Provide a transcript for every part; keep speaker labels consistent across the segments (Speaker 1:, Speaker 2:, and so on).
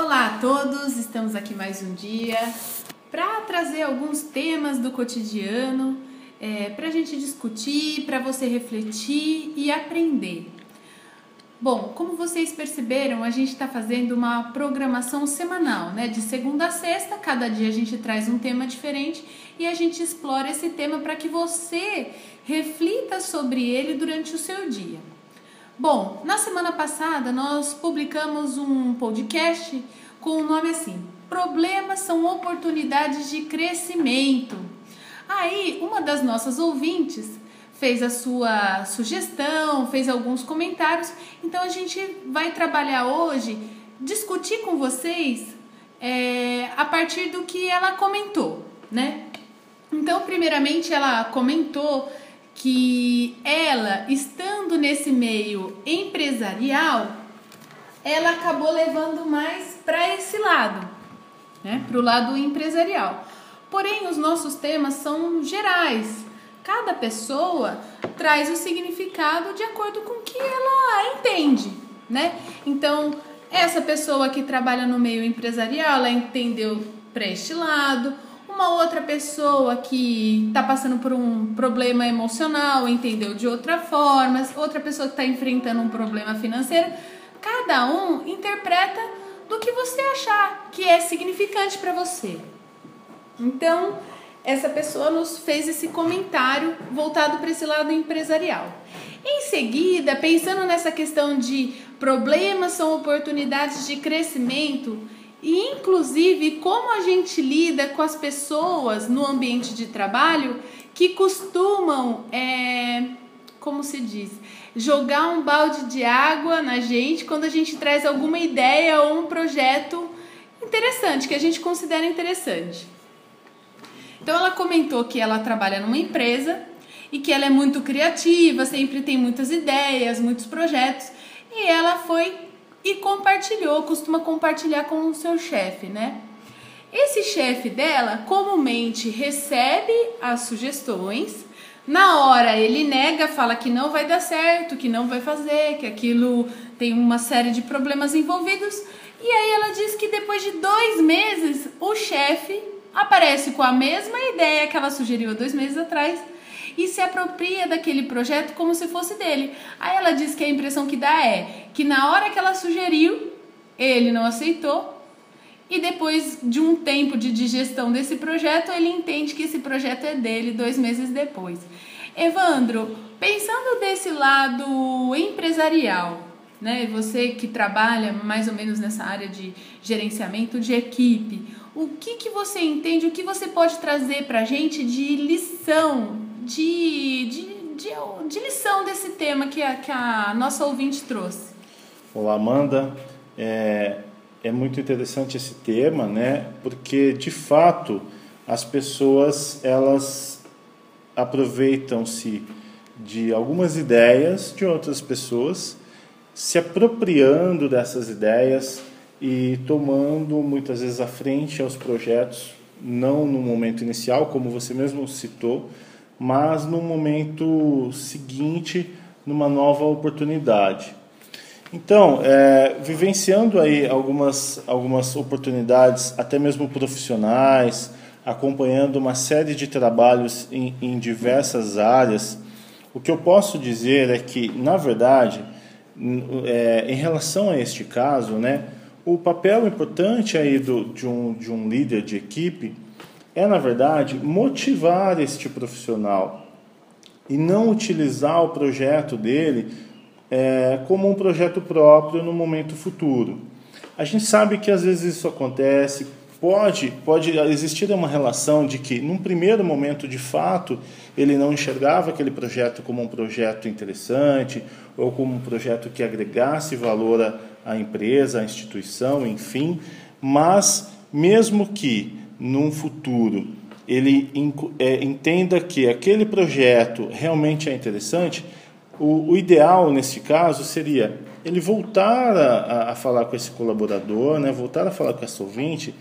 Speaker 1: Olá a todos, estamos aqui mais um dia para trazer alguns temas do cotidiano para a gente discutir, para você refletir e aprender. Bom, como vocês perceberam, a gente está fazendo uma programação semanal, né? De segunda a sexta, cada dia a gente traz um tema diferente e a gente explora esse tema para que você reflita sobre ele durante o seu dia. Bom, na semana passada nós publicamos um podcast com o nome assim: Problemas são oportunidades de crescimento. Aí, uma das nossas ouvintes fez a sua sugestão, fez alguns comentários, então a gente vai trabalhar hoje, discutir com vocês a partir do que ela comentou, né? Então, primeiramente, ela comentou que ela, estando nesse meio empresarial, ela acabou levando mais para esse lado, né? Para o lado empresarial. Porém, os nossos temas são gerais. Cada pessoa traz o significado de acordo com o que ela entende, né? Então, essa pessoa que trabalha no meio empresarial, ela entendeu para este lado. Uma outra pessoa que está passando por um problema emocional entendeu de outra forma. Outra pessoa que está enfrentando um problema financeiro. Cada um interpreta do que você achar que é significante para você. Então, essa pessoa nos fez esse comentário voltado para esse lado empresarial. Em seguida, pensando nessa questão de problemas são oportunidades de crescimento, e inclusive como a gente lida com as pessoas no ambiente de trabalho que costumam, como se diz, jogar um balde de água na gente quando a gente traz alguma ideia ou um projeto interessante, que a gente considera interessante. Então ela comentou que ela trabalha numa empresa e que ela é muito criativa, sempre tem muitas ideias, muitos projetos, e ela foi e costuma compartilhar com o seu chefe, né? Esse chefe dela comumente recebe as sugestões, na hora ele nega, fala que não vai dar certo, que não vai fazer, que aquilo tem uma série de problemas envolvidos, e aí ela diz que depois de 2 meses o chefe aparece com a mesma ideia que ela sugeriu há 2 meses atrás e se apropria daquele projeto como se fosse dele. Aí ela diz que a impressão que dá é que na hora que ela sugeriu, ele não aceitou, e depois de um tempo de digestão desse projeto, ele entende que esse projeto é dele 2 meses depois. Evandro, pensando desse lado empresarial, né, você que trabalha mais ou menos nessa área de gerenciamento de equipe, o que você entende, o que você pode trazer para a gente de lição, de lição desse tema que a nossa ouvinte trouxe?
Speaker 2: Olá, Amanda. É muito interessante esse tema, né? Porque, de fato, as pessoas, elas aproveitam-se de algumas ideias de outras pessoas, se apropriando dessas ideias e tomando muitas vezes a frente aos projetos, não no momento inicial, como você mesmo citou, mas no momento seguinte, numa nova oportunidade. Então, vivenciando aí algumas oportunidades, até mesmo profissionais, acompanhando uma série de trabalhos em diversas áreas, o que eu posso dizer é que, na verdade, em relação a este caso, né, o papel importante aí de um líder de equipe é, na verdade, motivar este profissional e não utilizar o projeto dele como um projeto próprio no momento futuro. A gente sabe que às vezes isso acontece, pode existir uma relação de que, num primeiro momento, de fato, ele não enxergava aquele projeto como um projeto interessante ou como um projeto que agregasse valor à empresa, à instituição, enfim, mas mesmo que num futuro ele entenda que aquele projeto realmente é interessante, o ideal nesse caso seria ele voltar a falar com esse colaborador, né, voltar a falar com essa ouvinte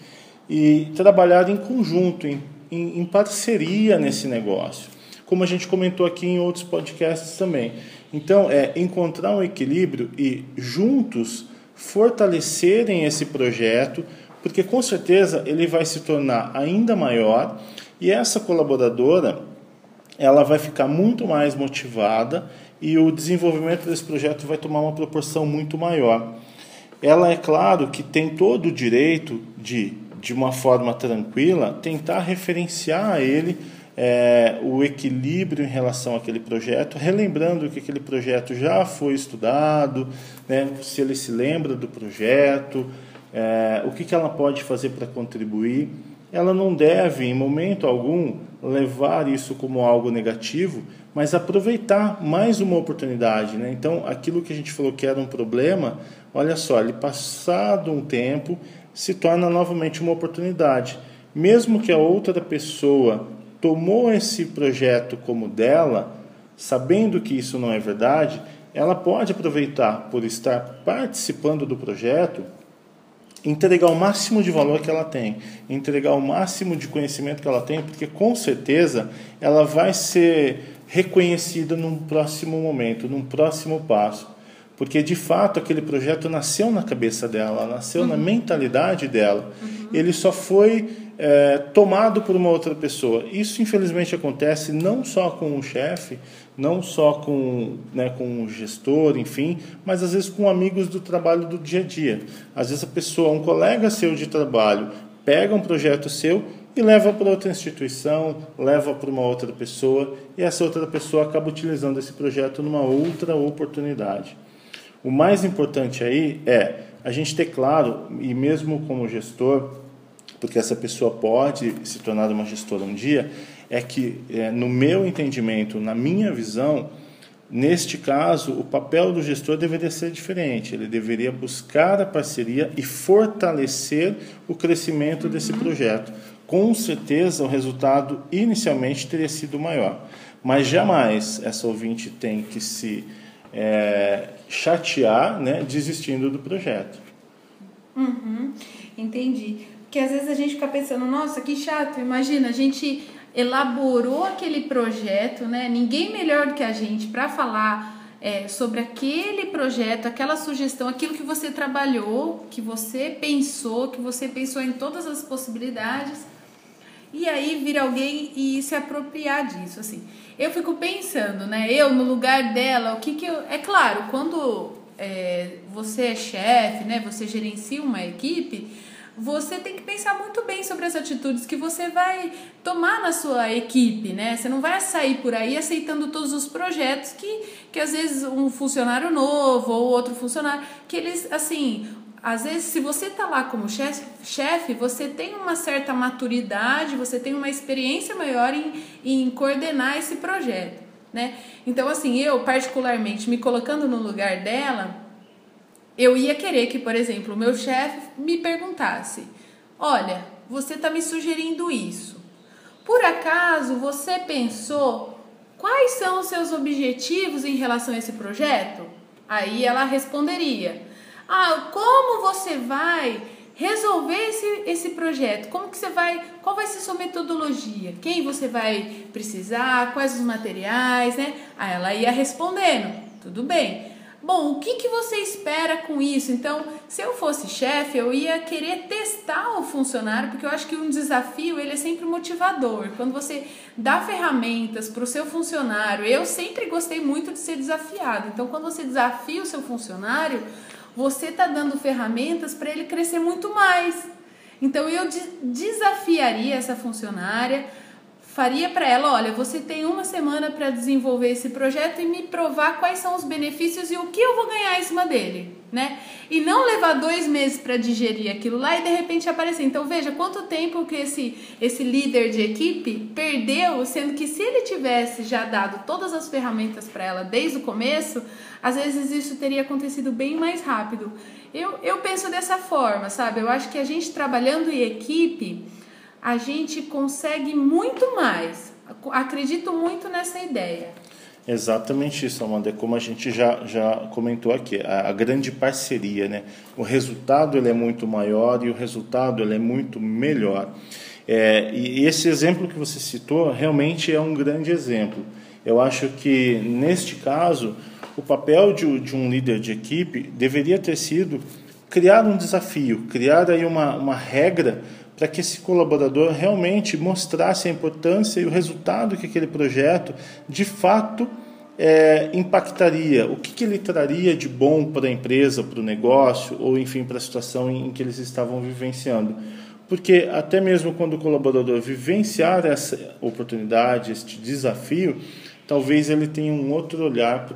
Speaker 2: e trabalhar em conjunto, em parceria nesse negócio, como a gente comentou aqui em outros podcasts também. Então, encontrar um equilíbrio e juntos fortalecerem esse projeto, porque com certeza ele vai se tornar ainda maior e essa colaboradora ela vai ficar muito mais motivada e o desenvolvimento desse projeto vai tomar uma proporção muito maior. Ela, é claro, que tem todo o direito de uma forma tranquila, tentar referenciar a ele o equilíbrio em relação àquele projeto, relembrando que aquele projeto já foi estudado, né, se ele se lembra do projeto, o que ela pode fazer para contribuir. Ela não deve, em momento algum, levar isso como algo negativo, mas aproveitar mais uma oportunidade, né? Então, aquilo que a gente falou que era um problema, olha só, ele passado um tempo, se torna novamente uma oportunidade. Mesmo que a outra pessoa tomou esse projeto como dela, sabendo que isso não é verdade, ela pode aproveitar por estar participando do projeto, entregar o máximo de valor que ela tem, entregar o máximo de conhecimento que ela tem, porque com certeza ela vai ser reconhecida num próximo momento, num próximo passo. Porque, de fato, aquele projeto nasceu na cabeça dela, nasceu na mentalidade dela. Ele só foi tomado por uma outra pessoa. Isso, infelizmente, acontece não só com o chefe, não só com o gestor, enfim, mas às vezes com amigos do trabalho do dia a dia. Às vezes a pessoa, um colega seu de trabalho, pega um projeto seu e leva para outra instituição, leva para uma outra pessoa, e essa outra pessoa acaba utilizando esse projeto numa outra oportunidade. O mais importante aí é a gente ter claro, e mesmo como gestor, porque essa pessoa pode se tornar uma gestora um dia, é que, no meu entendimento, na minha visão, neste caso, o papel do gestor deveria ser diferente. Ele deveria buscar a parceria e fortalecer o crescimento desse projeto. Com certeza, o resultado inicialmente teria sido maior. Mas jamais essa ouvinte tem que se chatear, né, desistindo do projeto.
Speaker 1: Entendi. Porque às vezes a gente fica pensando, nossa, que chato, imagina, a gente elaborou aquele projeto, né? Ninguém melhor do que a gente para falar sobre aquele projeto, aquela sugestão, aquilo que você trabalhou, que você pensou em todas as possibilidades, e aí vir alguém e se apropriar disso, assim. Eu fico pensando, né? Eu, no lugar dela, o que eu... É claro, quando você é chefe, né? Você gerencia uma equipe, você tem que pensar muito bem sobre as atitudes que você vai tomar na sua equipe, né? Você não vai sair por aí aceitando todos os projetos que às vezes um funcionário novo ou outro funcionário, que eles, assim, às vezes se você tá lá como chefe, você tem uma certa maturidade, você tem uma experiência maior em coordenar esse projeto, né? Então, assim, eu particularmente me colocando no lugar dela, eu ia querer que, por exemplo, o meu chefe me perguntasse: olha, você está me sugerindo isso. Por acaso você pensou quais são os seus objetivos em relação a esse projeto? Aí ela responderia: como você vai resolver esse projeto? Qual vai ser sua metodologia? Quem você vai precisar? Quais os materiais, né? Aí ela ia respondendo: tudo bem. Bom, o que você espera com isso? Então, se eu fosse chefe, eu ia querer testar o funcionário, porque eu acho que um desafio, ele é sempre motivador. Quando você dá ferramentas para o seu funcionário, eu sempre gostei muito de ser desafiado. Então, quando você desafia o seu funcionário, você está dando ferramentas para ele crescer muito mais. Então, eu desafiaria essa funcionária, faria para ela: olha, você tem uma semana para desenvolver esse projeto e me provar quais são os benefícios e o que eu vou ganhar em cima dele, né? E não levar 2 meses para digerir aquilo lá e de repente aparecer. Então veja quanto tempo que esse líder de equipe perdeu, sendo que se ele tivesse já dado todas as ferramentas para ela desde o começo, às vezes isso teria acontecido bem mais rápido. Eu penso dessa forma, sabe? Eu acho que a gente trabalhando em equipe, a gente consegue muito mais. Acredito muito nessa ideia.
Speaker 2: Exatamente isso, Amanda. É como a gente já comentou aqui, a grande parceria, né? O resultado ele é muito maior e o resultado ele é muito melhor. E esse exemplo que você citou realmente é um grande exemplo. Eu acho que, neste caso, o papel de um líder de equipe deveria ter sido criar um desafio, criar aí uma regra para que esse colaborador realmente mostrasse a importância e o resultado que aquele projeto de fato impactaria, o que ele traria de bom para a empresa, para o negócio, ou enfim, para a situação em que eles estavam vivenciando. Porque até mesmo quando o colaborador vivenciar essa oportunidade, este desafio, talvez ele tenha um outro olhar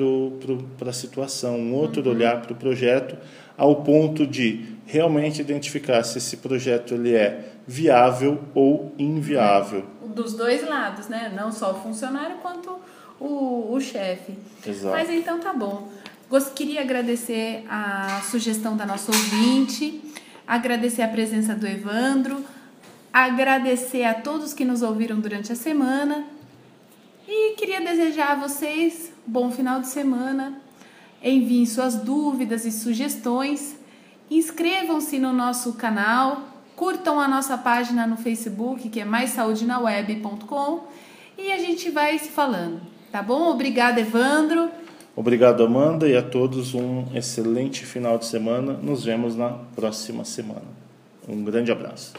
Speaker 2: para a situação, um outro olhar para o projeto, ao ponto de realmente identificar se esse projeto ele é viável ou inviável.
Speaker 1: Dos dois lados, né? Não só o funcionário quanto o chefe.
Speaker 2: Exato.
Speaker 1: Mas então tá bom. Queria agradecer a sugestão da nossa ouvinte, agradecer a presença do Evandro, agradecer a todos que nos ouviram durante a semana e queria desejar a vocês bom final de semana. Enviem suas dúvidas e sugestões, inscrevam-se no nosso canal, curtam a nossa página no Facebook, que é maissaudinaweb.com, e a gente vai se falando, tá bom? Obrigada, Evandro.
Speaker 2: Obrigado, Amanda, e a todos um excelente final de semana. Nos vemos na próxima semana. Um grande abraço.